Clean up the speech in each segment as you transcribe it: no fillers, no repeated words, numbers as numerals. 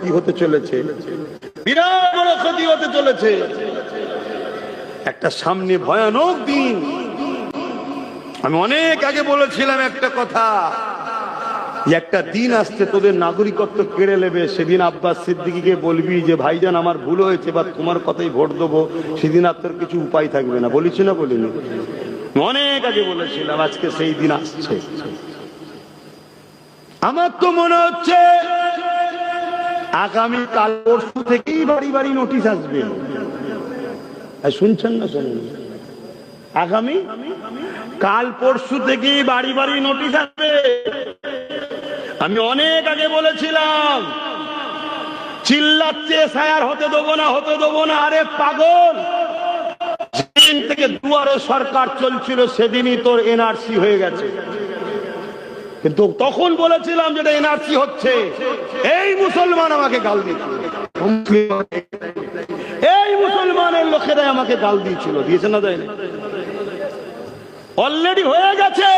কি হতে চলেছে, বিরাট বড় ক্ষতি হতে চলেছে। একটা সামনে ভয়ানক দিন। আমি অনেক আগে বলেছিলাম একটা কথা, একটা দিন আসছে তোদের নাগরিকত্ব কেড়ে নেবে। সেদিন আব্বাস সিদ্দিকীকে বলবি যে ভাইজান আমার ভুল হয়েছে বা তোমার কথাই ভোট দেবো, সেদিন আর তোর কিছু উপায় থাকবে না। বলেছি না বলিনি? অনেক আগে বলেছিলাম, আজকে সেই দিন আসছে। আমার তো মনে হচ্ছে আগামী কাল পরশু থেকেই বাড়ি বাড়ি নোটিশ আসবে। শুনছেন না? শুনুন, আগামী কাল পরশু থেকেই বাড়ি বাড়ি নোটিশ আসবে। আমি অনেক আগে বলেছিলাম চিল্লাচ্ছে এসআইআর হতে দেবো না, হতে দেবো না। আরে পাগল, যেদিন থেকে দুয়ারে সরকার চলছিল সেদিনই তোর এনআরসি হয়ে গেছে। কিন্তু তখন বলেছিলাম যেটা এনআরসি হচ্ছে, এই মুসলমান আমাকে গাল দিয়েছিল, এই মুসলমানের লোকেরা আমাকে গাল দিয়েছিল। দিয়েছে না? দেয়নি? অলরেডি হয়ে গেছে।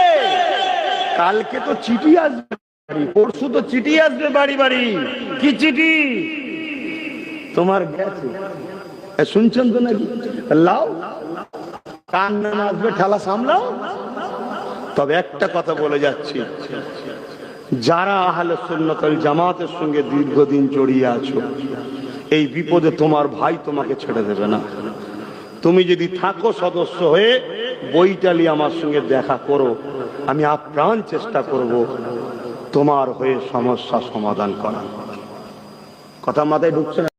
কালকে তো চিঠি আসবে, পরশু তো চিঠি আসবে বাড়ি বাড়ি। কি চিঠি? তোমার গেছে। শুনছেন তো নাকি? লাও, কান না আসবে, ঠেলা সামলাও। তবে একটা কথা বলে যাচ্ছি, যারা আহলে সুন্নাত ওয়াল জামাতের সঙ্গে দীর্ঘদিন জড়িয়ে আছো, এই বিপদে তোমার ভাই তোমাকে ছেড়ে দেবে না। তুমি যদি থাকো সদস্য হয়ে, বইটালি আমার সঙ্গে দেখা করো, আমি আপ্রাণ চেষ্টা করব তোমার হয়ে সমস্যা সমাধান করার। কথা মাথায় ঢুকছে না?